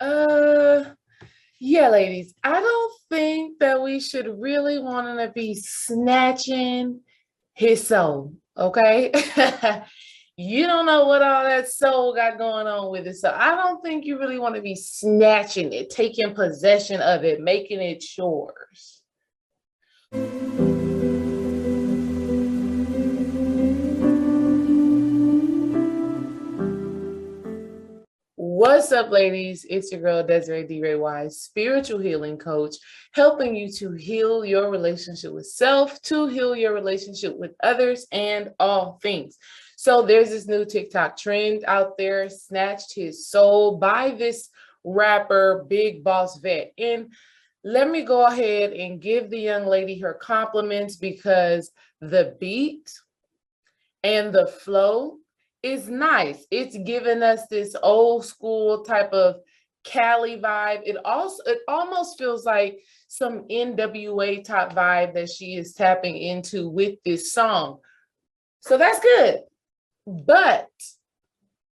Uh, yeah, ladies, I don't think that we should really want to be snatching his soul, okay? You don't know what all that soul got going on with it. So I don't think you really want to be snatching it, taking possession of it, making it yours. What's up, ladies? It's your girl, Desiree D. Ray Wise, spiritual healing coach, helping you to heal your relationship with self, to heal your relationship with others, and all things. So there's this new TikTok trend out there, Snatched His Soul, by this rapper, Big Boss Vet. And let me go ahead and give the young lady her compliments because the beat and the flow is nice. It's giving us this old school type of Cali vibe. It almost feels like some NWA type vibe that she is tapping into with this song. So that's good. But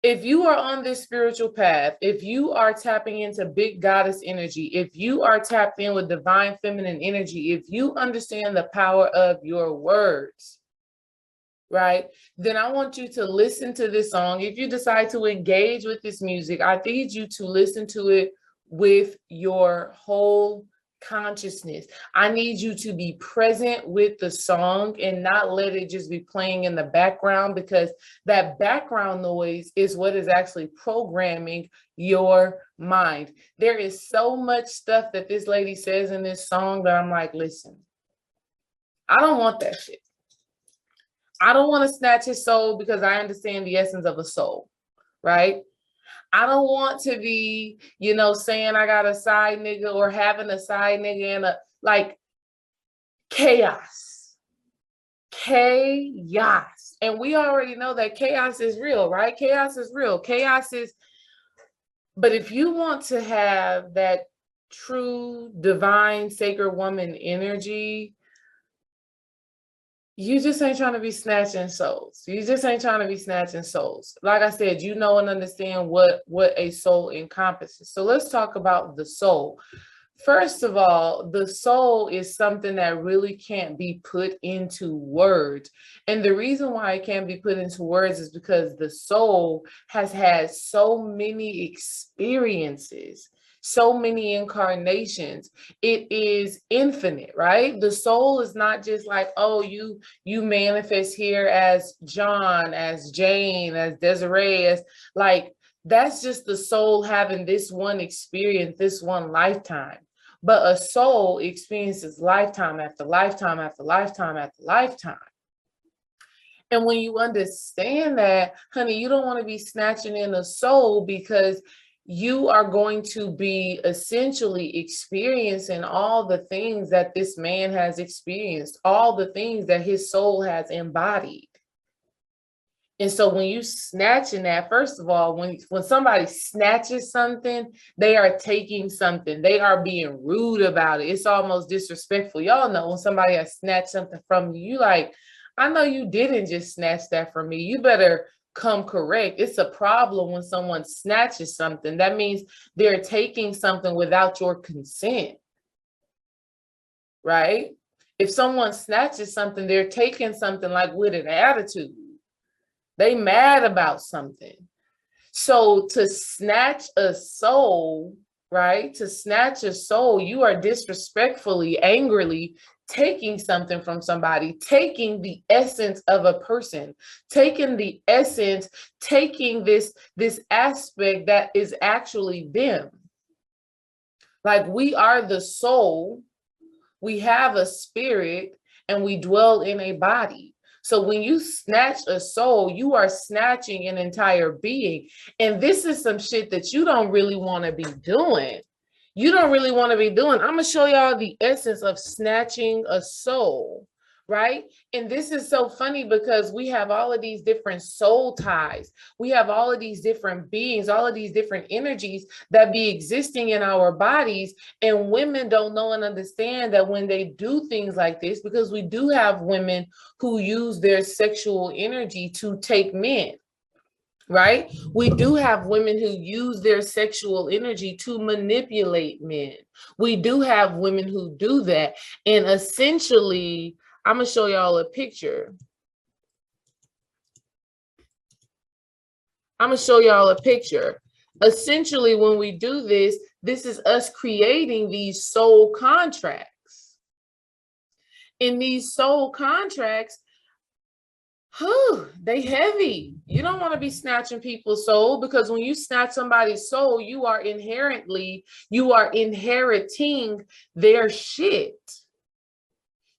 if you are on this spiritual path, if you are tapping into big goddess energy, if you are tapped in with divine feminine energy, if you understand the power of your words, right, then I want you to listen to this song. If you decide to engage with this music, I need you to listen to it with your whole consciousness. I need you to be present with the song and not let it just be playing in the background, because that background noise is what is actually programming your mind. There is so much stuff that this lady says in this song that I'm like, listen, I don't want that shit. I don't want to snatch his soul because I understand the essence of a soul, right? I don't want to be, saying I got a side nigga or having a side nigga and like chaos. Chaos. And we already know that chaos is real, right? Chaos is real. But if you want to have that true divine sacred woman energy, you just ain't trying to be snatching souls. You just ain't trying to be snatching souls. Like I said, you know and understand what a soul encompasses. So let's talk about the soul. First of all, the soul is something that really can't be put into words. And the reason why it can't be put into words is because the soul has had so many experiences, so many incarnations. It is infinite, right? The soul is not just like, oh, you manifest here as John, as Jane, as Desiree, as like, that's just the soul having this one experience, this one lifetime. But a soul experiences lifetime after lifetime after lifetime after lifetime. And when you understand that, honey, you don't want to be snatching in a soul, because you are going to be essentially experiencing all the things that this man has experienced, all the things that his soul has embodied. And so when you snatching that, first of all, when somebody snatches something, they are taking something. They are being rude about it. It's almost disrespectful. Y'all know when somebody has snatched something from you, you like, I know you didn't just snatch that from me. You better come correct. It's a problem when someone snatches something. That means they're taking something without your consent, right? If someone snatches something, they're taking something like with an attitude. They mad about something. So to snatch a soul, right? To snatch a soul, you are disrespectfully, angrily taking something from somebody, taking the essence of a person, taking the essence, taking this aspect that is actually them. Like, we are the soul, we have a spirit, and we dwell in a body. So when you snatch a soul, you are snatching an entire being. And this is some shit that you don't really want to be doing. You don't really want to be doing. I'm going to show y'all the essence of snatching a soul, right? And this is so funny because we have all of these different soul ties. We have all of these different beings, all of these different energies that be existing in our bodies. And women don't know and understand that when they do things like this, because we do have women who use their sexual energy to take men. right? We do have women who use their sexual energy to manipulate men. We do have women who do that. And essentially, I'm going to show y'all a picture. Essentially, when we do this, this is us creating these soul contracts. In these soul contracts, they heavy. You don't want to be snatching people's soul, because when you snatch somebody's soul, you are inheriting their shit.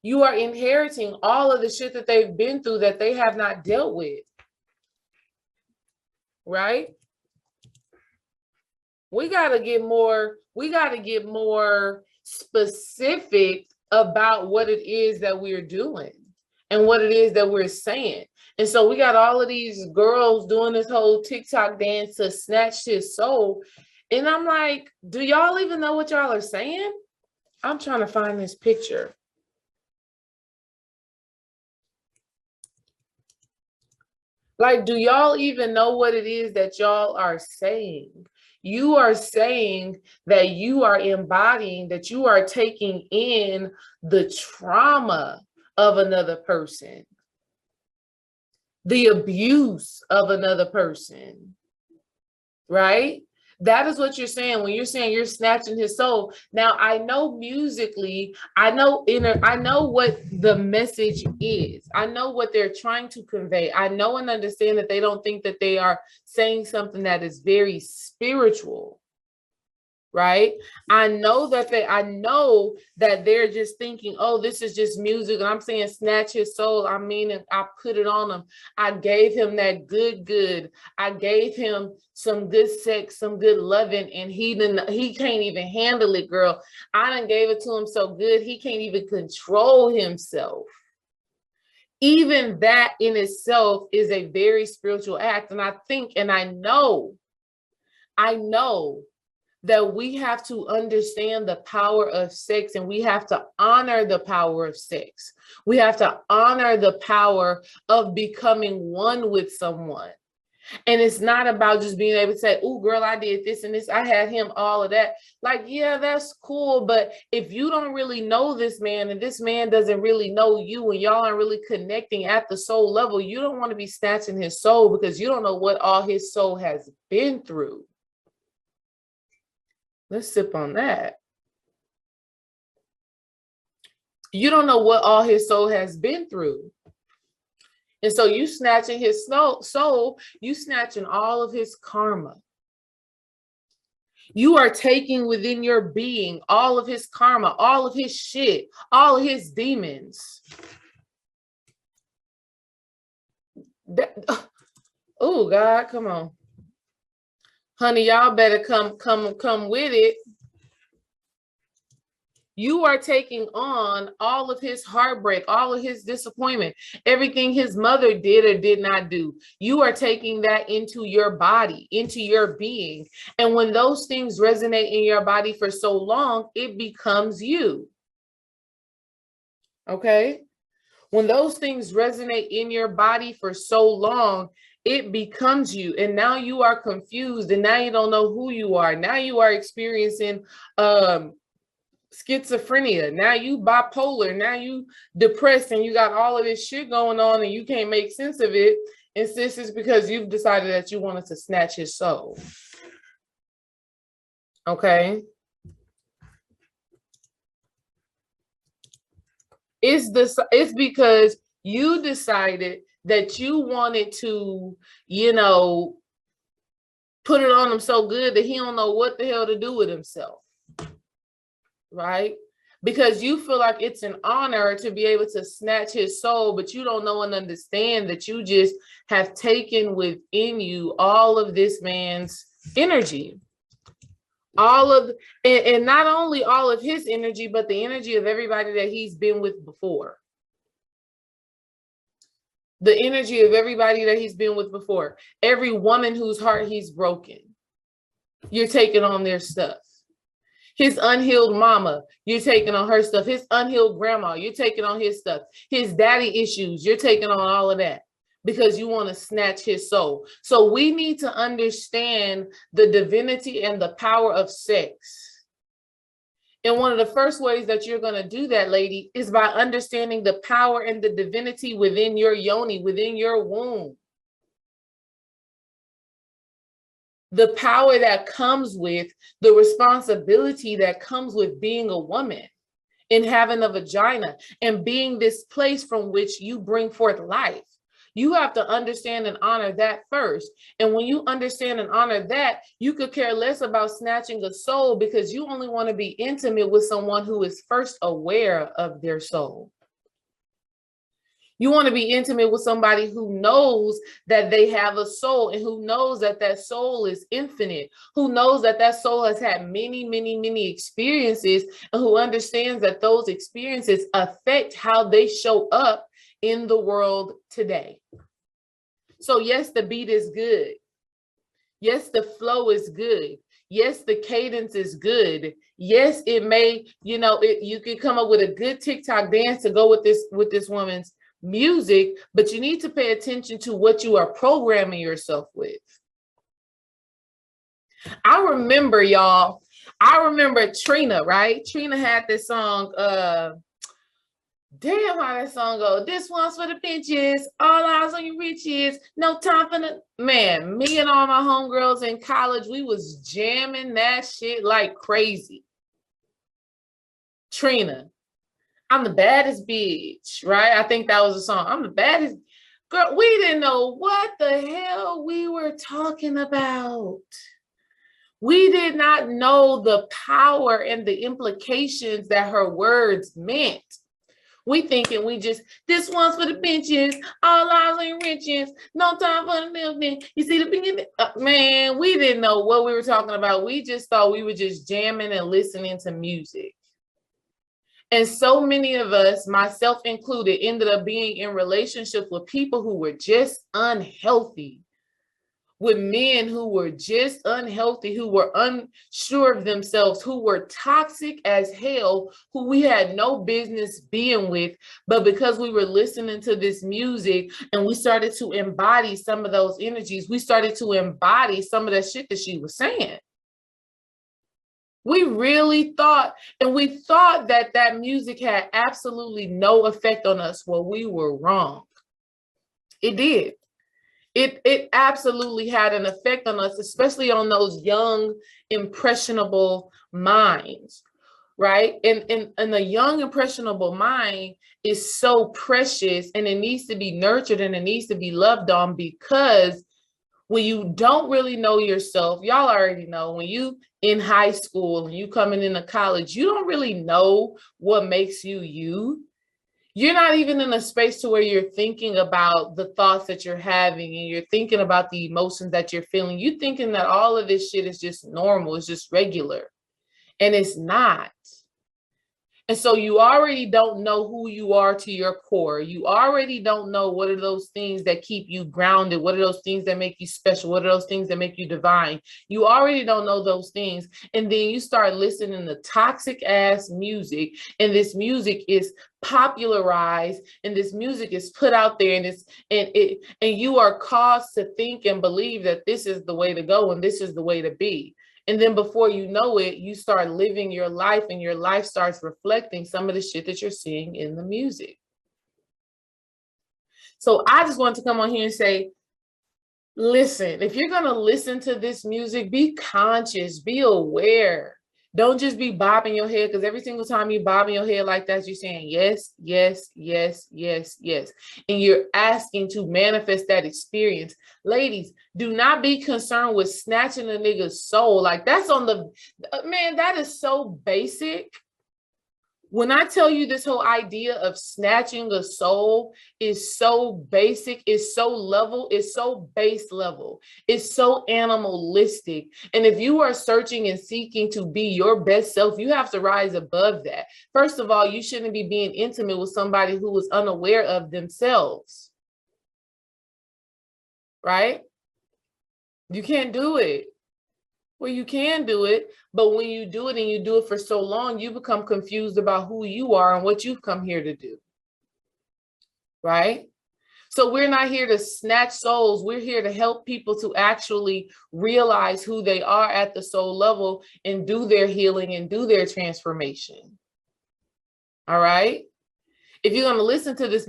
You are inheriting all of the shit that they've been through that they have not dealt with. Right? We got to get more specific about what it is that we're doing and what it is that we're saying. And so we got all of these girls doing this whole TikTok dance to snatch his soul. And I'm like, do y'all even know what y'all are saying? I'm trying to find this picture. Like, do y'all even know what it is that y'all are saying? You are saying that you are embodying, that you are taking in the trauma of another person, the abuse of another person, right? That is what you're saying when you're saying you're snatching his soul. Now, I know musically, I know what the message is. I know what they're trying to convey. I know and understand that they don't think that they are saying something that is very spiritual, right? I know that they're just thinking, oh, this is just music. And I'm saying snatch his soul. I mean, I put it on him. I gave him that good. I gave him some good sex, some good loving, and he can't even handle it, girl. I done gave it to him so good, he can't even control himself. Even that in itself is a very spiritual act. And I think, and I know that we have to understand the power of sex, and we have to honor the power of sex. We have to honor the power of becoming one with someone. And it's not about just being able to say, oh, girl, I did this and this. I had him, all of that. Like, yeah, that's cool. But if you don't really know this man and this man doesn't really know you and y'all aren't really connecting at the soul level, you don't want to be snatching his soul, because you don't know what all his soul has been through. Let's sip on that. You don't know what all his soul has been through. And so you snatching his soul, you snatching all of his karma. You are taking within your being all of his karma, all of his shit, all of his demons. Oh, God, come on. Honey, y'all better come with it. You are taking on all of his heartbreak, all of his disappointment, everything his mother did or did not do. You are taking that into your body, into your being. And when those things resonate in your body for so long, it becomes you. Okay? When those things resonate in your body for so long, it becomes you. And now you are confused, and now you don't know who you are. Now you are experiencing schizophrenia. Now you bipolar. Now you depressed, and you got all of this shit going on, and you can't make sense of it. And this is because you've decided that you wanted to snatch his soul. Okay? It's because you decided that you wanted to, put it on him so good that he don't know what the hell to do with himself. Right? Because you feel like it's an honor to be able to snatch his soul, but you don't know and understand that you just have taken within you all of this man's energy. And not only all of his energy, but the energy of everybody that he's been with before. The energy of everybody that he's been with before. Every woman whose heart he's broken, you're taking on their stuff. His unhealed mama, you're taking on her stuff. His unhealed grandma, you're taking on his stuff. His daddy issues, you're taking on all of that. because you want to snatch his soul. So we need to understand the divinity and the power of sex. And one of the first ways that you're going to do that, lady, is by understanding the power and the divinity within your yoni, within your womb. The power that comes with the responsibility that comes with being a woman and having a vagina and being this place from which you bring forth life. You have to understand and honor that first. And when you understand and honor that, you could care less about snatching a soul, because you only want to be intimate with someone who is first aware of their soul. You want to be intimate with somebody who knows that they have a soul, and who knows that that soul is infinite, who knows that that soul has had many, many, many experiences, and who understands that those experiences affect how they show up in the world today. So yes, the beat is good. Yes, the flow is good. Yes, the cadence is good. Yes, it may, you can come up with a good TikTok dance to go with this woman's music, but you need to pay attention to what you are programming yourself with. I remember Trina, right? Trina had this song, damn, how that song go. This one's for the bitches, all eyes on your riches, no time for the man. Me and all my homegirls in college, we was jamming that shit like crazy. Trina, I'm the baddest bitch, right? I think that was a song. I'm the baddest girl. We didn't know what the hell we were talking about. We did not know the power and the implications that her words meant. We thinking this one's for the bitches, all eyes on riches, no time for the milking. You see the man, we didn't know what we were talking about. We just thought we were just jamming and listening to music. And so many of us, myself included, ended up being in relationships with people who were just unhealthy, with men who were just unhealthy, who were unsure of themselves, who were toxic as hell, who we had no business being with. But because we were listening to this music and we started to embody some of those energies, we started to embody some of that shit that she was saying. We really thought, and we thought that that music had absolutely no effect on us. Well, we were wrong. It did. It absolutely had an effect on us, especially on those young, impressionable minds, right? And the young, impressionable mind is so precious, and it needs to be nurtured and it needs to be loved on, because when you don't really know yourself, y'all already know, when you in high school and you coming into college, you don't really know what makes you you. You're not even in a space to where you're thinking about the thoughts that you're having, and you're thinking about the emotions that you're feeling. You're thinking that all of this shit is just normal, it's just regular, and it's not. And so you already don't know who you are to your core. You already don't know what are those things that keep you grounded. What are those things that make you special? What are those things that make you divine? You already don't know those things. And then you start listening to toxic ass music, and this music is popularized, and this music is put out there, and you are caused to think and believe that this is the way to go and this is the way to be. And then before you know it, you start living your life, and your life starts reflecting some of the shit that you're seeing in the music. So I just want to come on here and say, listen, if you're going to listen to this music, be conscious, be aware. Don't just be bobbing your head, because every single time you bobbing your head like that, you're saying yes, yes, yes, yes, yes. And you're asking to manifest that experience. Ladies, do not be concerned with snatching a nigga's soul. Like, that's on the, man, that is so basic. When I tell you this whole idea of snatching a soul is so basic, it's so level, it's so base level, it's so animalistic. And if you are searching and seeking to be your best self, you have to rise above that. First of all, you shouldn't be being intimate with somebody who is unaware of themselves, right? You can't do it. Well, you can do it, but when you do it and you do it for so long, you become confused about who you are and what you've come here to do, right? So we're not here to snatch souls. We're here to help people to actually realize who they are at the soul level and do their healing and do their transformation. All right. If you're going to listen to this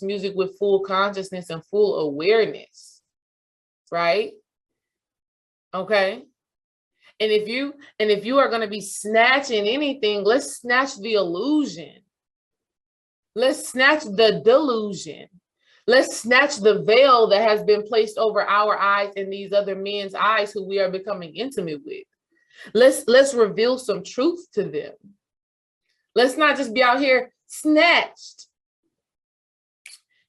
music with full consciousness and full awareness. Right. Okay. And if you are going to be snatching anything, let's snatch the illusion. Let's snatch the delusion. Let's snatch the veil that has been placed over our eyes and these other men's eyes who we are becoming intimate with. Let's reveal some truth to them. Let's not just be out here snatched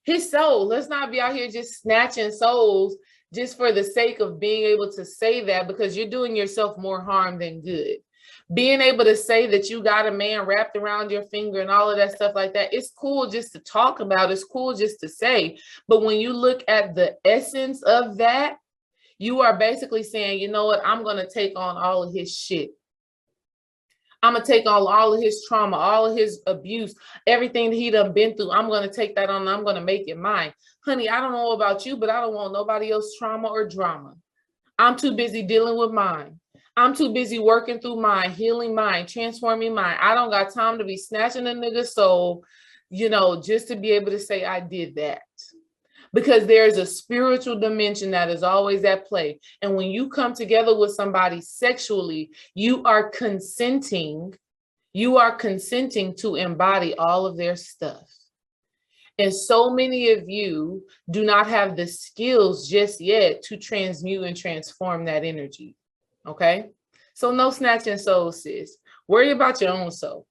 his soul. Let's not be out here just snatching souls just for the sake of being able to say that, because you're doing yourself more harm than good. Being able to say that you got a man wrapped around your finger and all of that stuff like that, it's cool just to talk about, it's cool just to say. But when you look at the essence of that, you are basically saying, you know what, I'm going to take on all of his shit. I'm going to take on all of his trauma, all of his abuse, everything that he done been through. I'm going to take that on and I'm going to make it mine. Honey, I don't know about you, but I don't want nobody else's trauma or drama. I'm too busy dealing with mine. I'm too busy working through mine, healing mine, transforming mine. I don't got time to be snatching a nigga's soul, just to be able to say I did that. Because there's a spiritual dimension that is always at play. And when you come together with somebody sexually, you are consenting to embody all of their stuff. And so many of you do not have the skills just yet to transmute and transform that energy. Okay? So no snatching souls, sis. Worry about your own soul.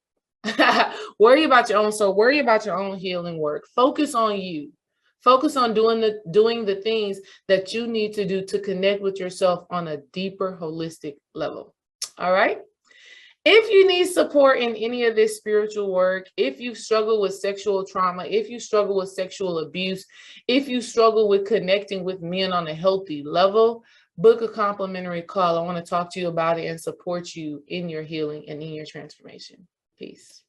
Worry about your own soul. Worry about your own healing work. Focus on you. Focus on doing the things that you need to do to connect with yourself on a deeper, holistic level. All right? If you need support in any of this spiritual work, if you struggle with sexual trauma, if you struggle with sexual abuse, if you struggle with connecting with men on a healthy level, book a complimentary call. I want to talk to you about it and support you in your healing and in your transformation. Peace.